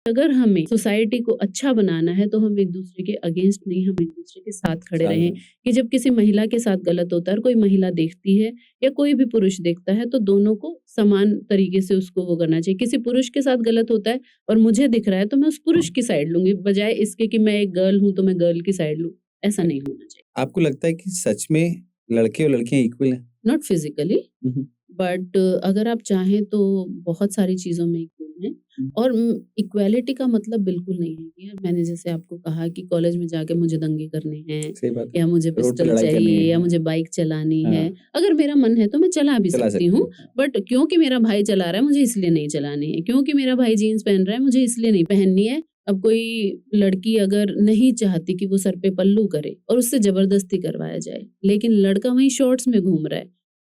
अगर हमें सोसाइटी को अच्छा बनाना है तो हम एक दूसरे के अगेंस्ट नहीं, हम एक दूसरे के साथ खड़े रहें। कि जब किसी महिला के साथ गलत होता है और कोई महिला देखती है या कोई भी पुरुष देखता है तो दोनों को समान तरीके से उसको वो करना चाहिए। किसी पुरुष के साथ गलत होता है और मुझे दिख रहा है तो मैं उस पुरुष की साइड लूंगी, बजाय इसके कि मैं एक गर्ल हूं तो मैं गर्ल की साइड लूं। ऐसा नहीं होना चाहिए। आपको लगता है कि सच में लड़के और लड़कियां इक्वल हैं? नॉट फिजिकली, बट अगर आप चाहें तो बहुत सारी चीज़ों में इक्वल हैं। और इक्वालिटी का मतलब बिल्कुल नहीं है कि यार मैंने जैसे आपको कहा कि कॉलेज में जाके मुझे दंगे करने हैं सही बात है। या मुझे रोड पे पिस्टल लड़ाई करनी चाहिए है। या मुझे बाइक चलानी हाँ। है। अगर मेरा मन है तो मैं चला भी चला सकती सकते हूँ, हैं। बट क्योंकि मेरा भाई चला रहा है मुझे इसलिए नहीं चलानी है, क्योंकि मेरा भाई जीन्स पहन रहा है मुझे इसलिए नहीं पहननी है। अब कोई लड़की अगर नहीं चाहती कि वो सर पे पल्लू करे और उससे जबरदस्ती करवाया जाए, लेकिन लड़का वहीं शॉर्ट्स में घूम रहा है,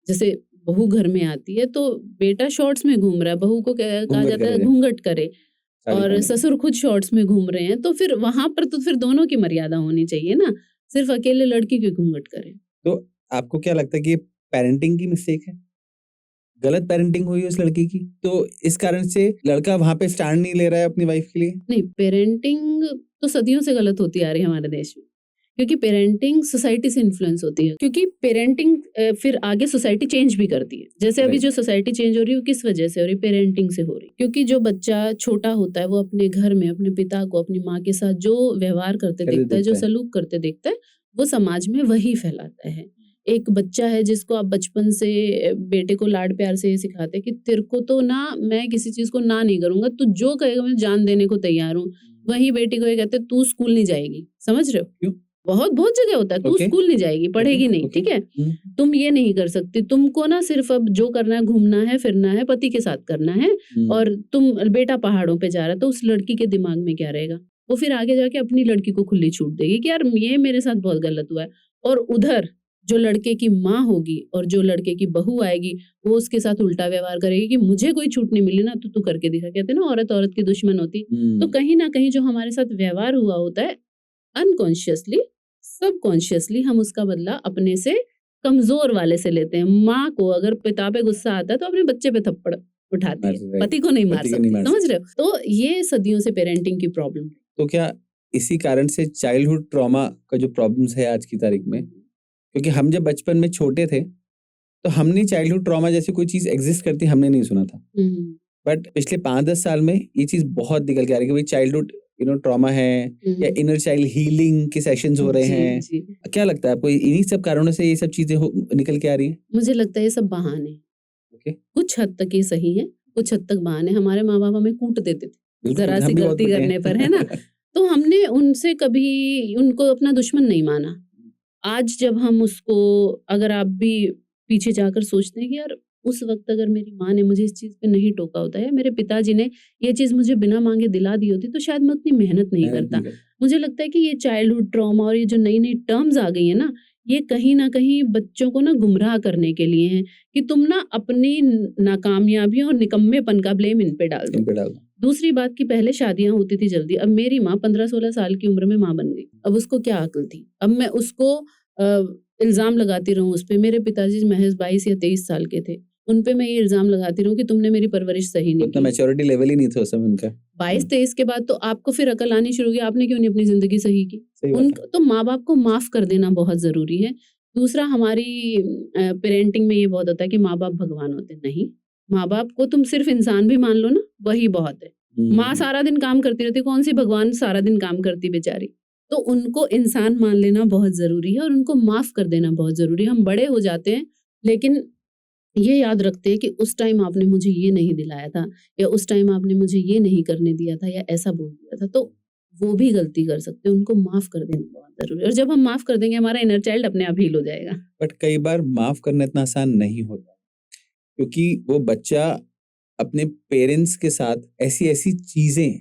जैसे बहू घर में आती है तो बेटा शॉर्ट्स में घूम रहा है, बहू को कहा घूंघट जाता है करे। घूंघट करे, साड़ी और पहने। ससुर खुद शॉर्ट्स में घूम रहे हैं, तो फिर वहां पर तो फिर दोनों की मर्यादा होनी चाहिए ना, सिर्फ अकेले लड़की क्यों घूंघट करे। तो आपको क्या लगता है कि ये पेरेंटिंग की मिस्टेक है? गलत पेरेंटिंग हुई है उस लड़की की, तो इस कारण से लड़का वहां पे स्टैंड नहीं ले रहा है अपनी वाइफ के लिए? नहीं, पेरेंटिंग तो सदियों से गलत होती आ रही है हमारे देश में, क्योंकि पेरेंटिंग सोसाइटी से इन्फ्लुएंस होती है, क्योंकि पेरेंटिंग फिर आगे सोसाइटी चेंज भी करती है। जैसे अभी Right. जो सोसाइटी चेंज हो रही है वो किस वजह से हो रही है? पेरेंटिंग से हो रही है। क्योंकि जो बच्चा छोटा होता है वो अपने घर में अपने पिता को अपनी माँ के साथ जो व्यवहार करते देखता है, जो सलूक करते देखता है, वो समाज में वही फैलाता है। एक बच्चा है जिसको आप बचपन से बेटे को लाड प्यार से ये सिखाते हैं कि तेरे को तो ना, मैं किसी चीज को ना नहीं करूंगा, तू जो कहेगा मैं जान देने को तैयार हूँ। वही बेटी को ये कहते तू स्कूल नहीं जाएगी, समझ रहे हो? क्यों? बहुत बहुत जगह होता है, तू Okay. स्कूल नहीं जाएगी, पढ़ेगी नहीं, Okay. ठीक है? तुम ये नहीं कर सकती, तुमको ना सिर्फ अब जो करना है, घूमना है फिरना है, पति के साथ करना है, और तुम बेटा पहाड़ों पे जा रहा है, तो उस लड़की के दिमाग में क्या रहेगा? वो फिर आगे जाके अपनी लड़की को खुली छूट देगी कि यार ये मेरे साथ बहुत गलत हुआ है। और उधर जो लड़के की माँ होगी और जो लड़के की बहू आएगी वो उसके साथ उल्टा व्यवहार करेगी कि मुझे कोई छूट नहीं मिली ना तो तू करके दिखा। कहते हैं ना औरत औरत की दुश्मन होती। तो कहीं ना कहीं जो हमारे साथ व्यवहार हुआ होता है अनकॉन्शियसली, सबकॉन्शियसली, हम उसका बदला अपने से कमजोर वाले से लेते हैं। माँ को अगर पिता पे गुस्सा आता है तो अपने बच्चे पे थप्पड़ उठाती है, पति को नहीं मार सकती, समझ रहे हो? तो ये सदियों से पेरेंटिंग की प्रॉब्लम है। तो क्या इसी कारण से चाइल्डहुड ट्रॉमा का जो प्रॉब्लम्स है आज की तारीख में, क्योंकि हम जब बचपन में छोटे थे तो हमने चाइल्डहुड ट्रॉमा जैसी कोई चीज एग्जिस्ट करती हमने नहीं सुना था, बट पिछले 5-10 साल में ये चीज बहुत निकल के आ रही है कि भाई चाइल्डहुड ट्रॉमा है या इनर चाइल्ड हीलिंग के सेशंस हो रहे हैं। जी। क्या लगता है आपको इन्हीं सब कारणों से ये सब चीजें निकल के आ रही हैं? मुझे लगता है ये सब बहाने हैं। Okay. कुछ हद तक ये सही है, कुछ हद तक बहाने। हमारे माँ बाप हमें कूट देते थे बिल्कुल, जरा हम सी भी बहुत गलती कुटे करने हैं। पर, है ना? तो हमने उनसे कभी उनको अपना दुश्मन नहीं माना। आज जब हम उसको, अगर आप भी पीछे जाकर सोचते हैं कि यार उस वक्त अगर मेरी माँ ने मुझे इस चीज पे नहीं टोका होता या मेरे पिताजी ने ये चीज मुझे बिना मांगे दिला दी होती तो शायद मैं उतनी मेहनत नहीं करता। मुझे लगता है कि ये चाइल्डहुड ट्रॉमा और ये जो नई नई टर्म्स आ गई है ना, ये कहीं ना कहीं बच्चों को ना गुमराह करने के लिए हैं कि तुम ना अपनी नाकामयाबियों और निकम्मेपन का ब्लेम इन पे डाल दो। दूसरी बात की पहले शादियां होती थी जल्दी। अब मेरी माँ 15-16 साल की उम्र में माँ बन गई। अब उसको क्या अकल थी? अब मैं उसको इल्जाम लगाती रहूं उस पे। मेरे पिताजी महज 22 या 23 साल के थे, उन पे मैं ये इल्जाम लगाती रहूं कि तुमने मेरी परवरिश सही नहीं की। मैच्योरिटी लेवल ही नहीं था उस समय उनका। 22-23 के बाद तो आपको फिर अकल आनी शुरू हुई, आपने क्यों नहीं अपनी जिंदगी सही की? तो माँ बाप को माफ कर देना बहुत जरूरी है। दूसरा, हमारी पेरेंटिंग में ये बहुत होता है कि माँ बाप भगवान होते हैं। नहीं, माँ बाप को तुम सिर्फ इंसान भी मान लो ना, वही बहुत है। माँ सारा दिन काम करती रहती, कौन सी भगवान सारा दिन काम करती बेचारी। तो उनको इंसान मान लेना बहुत जरूरी है और उनको माफ कर देना बहुत जरूरी है। हम बड़े हो जाते हैं लेकिन ये याद रखते हैं कि उस टाइम आपने मुझे ये नहीं दिलाया था या उस टाइम आपने मुझे ये नहीं करने दिया था या ऐसा बोल दिया था, तो वो भी गलती कर सकते हैं। उनको माफ कर देना बहुत जरूरी है और जब हम माफ कर देंगे हमारा इनर चाइल्ड अपने आप हील हो जाएगा। बट कई बार माफ करना इतना आसान नहीं होता क्योंकि वो बच्चा अपने पेरेंट्स के साथ ऐसी ऐसी चीजें,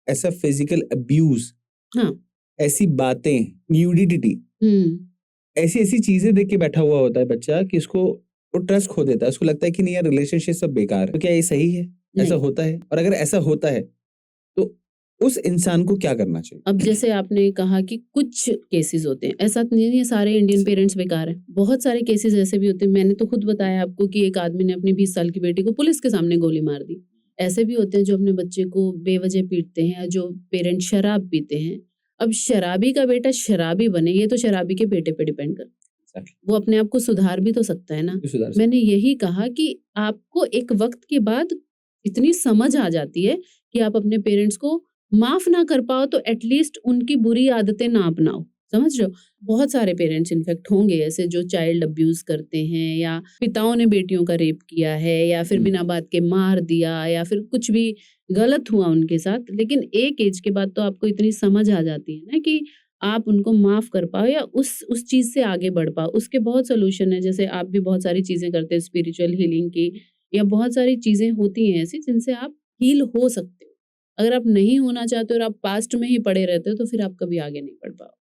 ऐसा फिजिकल अब्यूज, हाँ, ऐसी बातें, न्यूडिटी, ऐसी ऐसी चीजें देख के बैठा हुआ होता है बच्चा कि उसको वो ट्रस्ट खो देता है। उसको लगता है कि नहीं यार रिलेशनशिप सब बेकार है। तो क्या ये सही है? ऐसा होता है? और अगर ऐसा होता है तो उस इंसान को क्या करना चाहिए? अब जैसे आपने कहा कि कुछ केसेस होते हैं, ऐसा नहीं है सारे इंडियन पेरेंट्स बेकार हैं। बहुत सारे केसेस ऐसे भी होते हैं। मैंने तो खुद बताया आपको कि एक आदमी ने अपनी 20 साल की बेटी को पुलिस के सामने गोली मार दी। ऐसे भी होते हैं जो अपने बच्चे को बेवजह पीटते हैं, या जो पेरेंट शराब पीते हैं। अब शराबी का बेटा शराबी बने, ये तो शराबी के बेटे पे डिपेंड करता है। एग्जैक्टली, वो अपने आप को सुधार भी तो सकता है ना। सुधार सकते मैंने यही कहा कि आपको एक वक्त के बाद इतनी समझ आ जाती है कि आप अपने पेरेंट्स को माफ ना कर पाओ तो एटलीस्ट उनकी बुरी आदतें ना अपनाओ। समझ रहे हो? बहुत सारे पेरेंट्स इनफैक्ट होंगे ऐसे जो चाइल्ड अब्यूज करते हैं, या पिताओं ने बेटियों का रेप किया है, या फिर हम्म, बिना बात के मार दिया, या फिर कुछ भी गलत हुआ उनके साथ। लेकिन एक एज के बाद तो आपको इतनी समझ आ जाती है ना कि आप उनको माफ कर पाओ या उस चीज से आगे बढ़ पाओ। उसके बहुत सोल्यूशन है, जैसे आप भी बहुत सारी चीजें करते हैं स्पिरिचुअल हीलिंग की, या बहुत सारी चीजें होती हैं ऐसी जिनसे आप हील हो सकते हो। अगर आप नहीं होना चाहते और आप पास्ट में ही पड़े रहते हो तो फिर आप कभी आगे नहीं बढ़ पाओ।